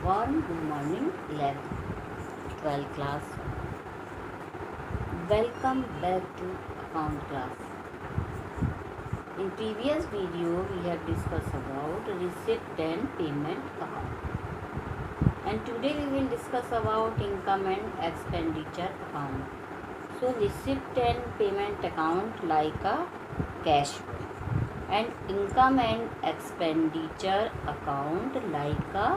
Warm good morning 11th 12th class. Welcome back to account class. In previous video we have discussed about receipt and payment account, and today we will discuss about income and expenditure account. So receipt and payment account like a cash flow, and income and expenditure account like a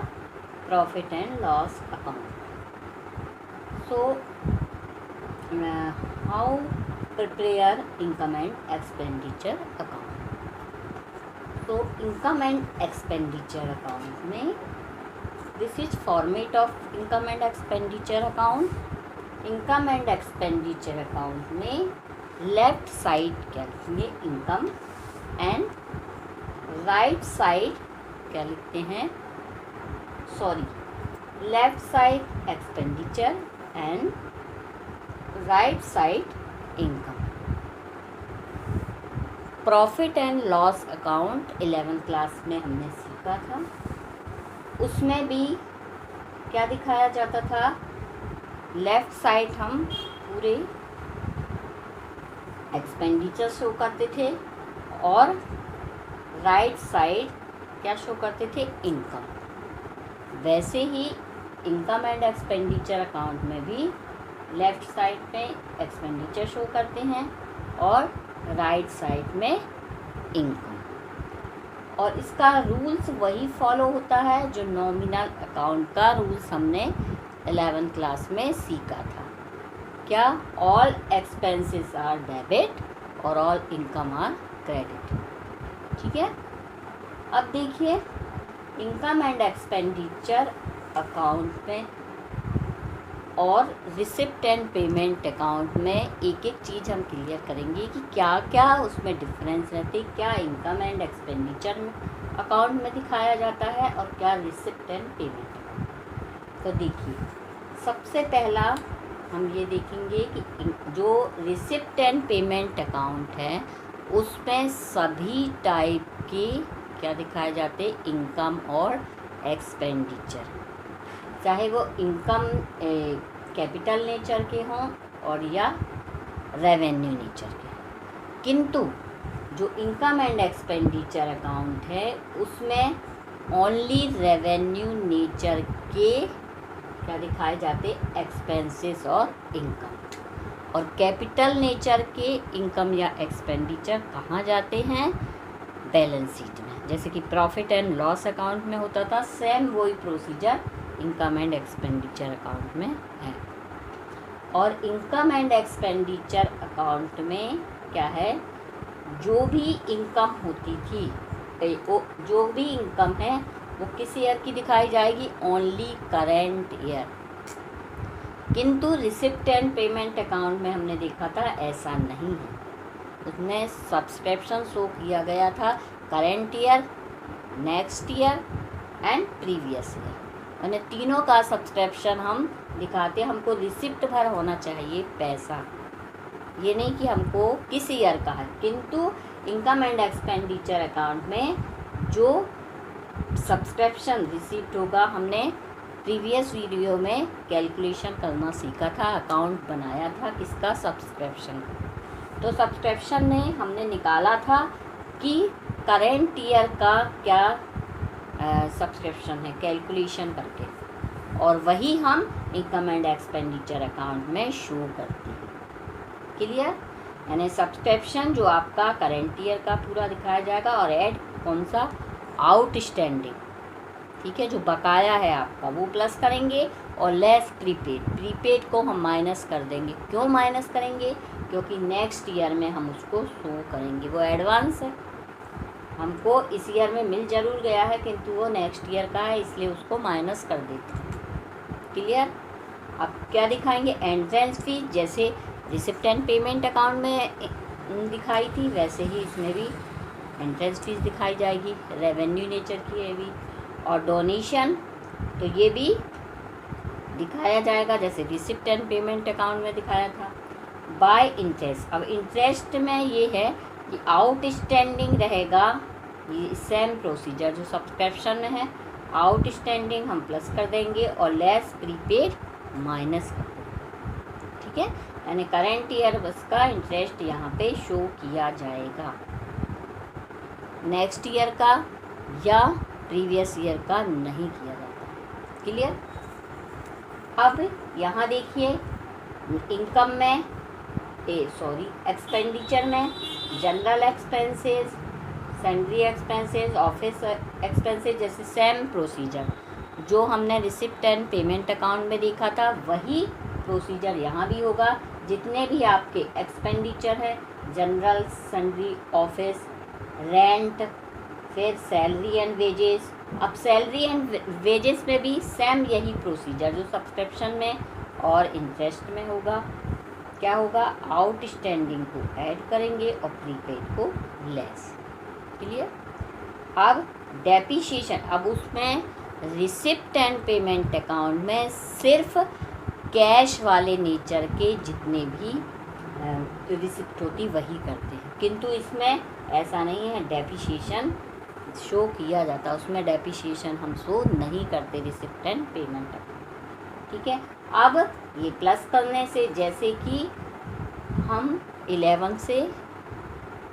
profit and loss account. So how prepare income and expenditure account? So income and expenditure account में this is format of income and expenditure account. income and expenditure account में left side क्या लिखेंगे, income, and right side क्या लिखते हैं, left side expenditure and right side income. Profit and loss account 11th class में हमने सीखा था. उसमें भी क्या दिखाया जाता था, लेफ्ट साइड हम पूरे एक्सपेंडिचर शो करते थे और राइट साइड क्या शो करते थे, इनकम. वैसे ही इनकम एंड एक्सपेंडिचर अकाउंट में भी लेफ़्ट साइड पे एक्सपेंडिचर शो करते हैं और राइट साइड में इनकम. और इसका रूल्स वही फॉलो होता है जो नॉमिनल अकाउंट का रूल्स हमने 11th क्लास में सीखा था. क्या, ऑल एक्सपेंसेस आर डेबिट और ऑल इनकम आर क्रेडिट. ठीक है. अब देखिए इनकम एंड एक्सपेंडिचर अकाउंट में और रिसिप्ट एंड पेमेंट अकाउंट में एक एक चीज़ हम क्लियर करेंगे कि क्या क्या उसमें डिफरेंस रहते, क्या इनकम एंड एक्सपेंडिचर अकाउंट में दिखाया जाता है और क्या रिसिप्ट एंड पेमेंट अकाउंट. तो देखिए सबसे पहला हम ये देखेंगे कि जो रिसिप्ट एंड पेमेंट अकाउंट है उसमें सभी टाइप के क्या दिखाए जाते, इनकम और एक्सपेंडिचर, चाहे वो इनकम कैपिटल नेचर के हों और या रेवेन्यू नेचर के. किंतु जो इनकम एंड एक्सपेंडिचर अकाउंट है उसमें ओनली रेवेन्यू नेचर के क्या दिखाए जाते, एक्सपेंसेस और इनकम. और कैपिटल नेचर के इनकम या एक्सपेंडिचर कहाँ जाते हैं, बैलेंस शीट में. जैसे कि प्रॉफिट एंड लॉस अकाउंट में होता था, सेम वही procedure income and expenditure account में है. और इनकम एंड एक्सपेंडिचर अकाउंट में क्या है, जो भी इनकम होती थी, जो भी इनकम है वो किस ईयर की दिखाई जाएगी, ओनली करेंट ईयर. किंतु रिसिप्ट एंड पेमेंट अकाउंट में हमने देखा था ऐसा नहीं है. उसमें सब्सक्रिप्शन शो किया गया था current year, next year and previous year. मैंने तीनों का सब्सक्रिप्शन हम दिखाते. हमको रिसिप्ट भर होना चाहिए पैसा, ये नहीं कि हमको किस ईयर का है. किंतु इनकम एंड एक्सपेंडिचर अकाउंट में जो सब्सक्रिप्शन रिसिप्ट होगा, हमने प्रीवियस वीडियो में कैलकुलेशन करना सीखा था, अकाउंट बनाया था किसका, सब्सक्रिप्शन का. तो सब्सक्रिप्शन में हमने निकाला था कि करेंट ईयर का क्या सब्सक्रिप्शन है कैलकुलेशन करके, और वही हम इनकम एंड एक्सपेंडिचर अकाउंट में शो करते हैं. क्लियर. यानी सब्सक्रिप्शन जो आपका करेंट ईयर का पूरा दिखाया जाएगा और ऐड कौन सा, आउटस्टैंडिंग. ठीक है, जो बकाया है आपका वो प्लस करेंगे और लेस प्रीपेड को हम माइनस कर देंगे. क्यों माइनस करेंगे, क्योंकि नेक्स्ट ईयर में हम उसको शो करेंगे. वो एडवांस है, हमको इस ईयर में मिल जरूर गया है किंतु वो नेक्स्ट ईयर का है, इसलिए उसको माइनस कर देते हैं. क्लियर. अब क्या दिखाएंगे, एंट्रेंस फीस, जैसे रिसिप्ट एंड पेमेंट अकाउंट में दिखाई थी वैसे ही इसमें भी एंट्रेंस फीस दिखाई जाएगी, रेवेन्यू नेचर की है भी. और डोनेशन तो ये भी दिखाया जाएगा जैसे रिसिप्ट एंड पेमेंट अकाउंट में दिखाया था. बाय इंटरेस्ट, अब इंटरेस्ट में ये है कि आउटस्टैंडिंग रहेगा, ये सेम प्रोसीजर जो सब्सक्रिप्शन में है, आउटस्टैंडिंग हम प्लस कर देंगे और लेस प्रीपेड माइनस कर देंगे। ठीक है, यानी करंट ईयर उसका इंटरेस्ट यहाँ पे शो किया जाएगा, नेक्स्ट ईयर का या प्रीवियस ईयर का नहीं किया जाता। क्लियर। अब यहाँ देखिए इनकम में एक्सपेंडिचर में general expenses, salary expenses, office expenses, जैसे सेम प्रोसीजर जो हमने रिसिप्ट एंड पेमेंट अकाउंट में देखा था वही प्रोसीजर यहाँ भी होगा। जितने भी आपके एक्सपेंडिचर है, जनरल, सैलरी, ऑफिस, रेंट, फिर सैलरी एंड वेजेस। अब सैलरी एंड वेजेस में भी सेम यही प्रोसीजर जो सब्सक्रिप्शन में और इंटरेस्ट में होगा। क्या होगा, आउटस्टैंडिंग को ऐड करेंगे और प्रीपेड को लेस। क्लियर। अब डेप्रिसिएशन, अब उसमें रिसिप्ट एंड पेमेंट अकाउंट में सिर्फ कैश वाले नेचर के जितने भी रिसिप्ट होती वही करते हैं, किंतु इसमें ऐसा नहीं है, डेप्रिसिएशन शो किया जाता, उसमें डेप्रिसिएशन हम शो नहीं करते रिसिप्ट एंड पेमेंट अकाउंट। ठीक है। अब ये प्लस करने से, जैसे कि हम 11 से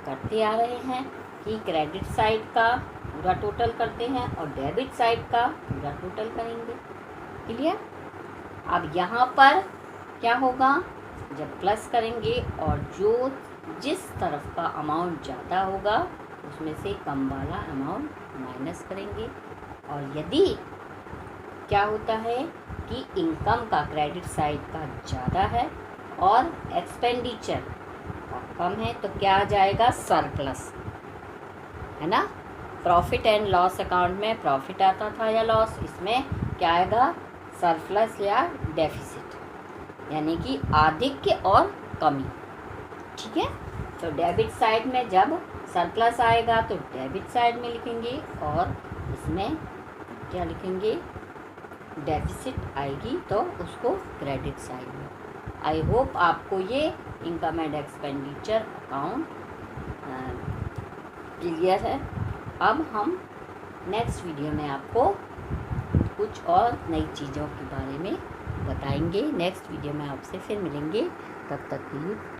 करते आ रहे हैं कि क्रेडिट साइड का पूरा टोटल करते हैं और डेबिट साइड का पूरा टोटल करेंगे। क्लियर। अब यहाँ पर क्या होगा, जब प्लस करेंगे और जो जिस तरफ का अमाउंट ज़्यादा होगा उसमें से कम वाला अमाउंट माइनस करेंगे। और यदि क्या होता है कि इनकम का क्रेडिट साइड का ज़्यादा है और एक्सपेंडिचर का कम है तो क्या आ जाएगा, सरप्लस, है ना। प्रॉफिट एंड लॉस अकाउंट में प्रॉफिट आता था या लॉस, इसमें क्या आएगा, सरप्लस या डेफिसिट, यानी कि आधिक्य और कमी। ठीक है। तो डेबिट साइड में जब सरप्लस आएगा तो डेबिट साइड में लिखेंगे और इसमें क्या लिखेंगे, डेफिसिट आएगी तो उसको क्रेडिट साइड में। आई होप आपको ये income and expenditure account clear है। अब हम नेक्स्ट वीडियो में आपको कुछ और नई चीज़ों के बारे में बताएंगे। नेक्स्ट वीडियो में आपसे फिर मिलेंगे, तब तक के लिए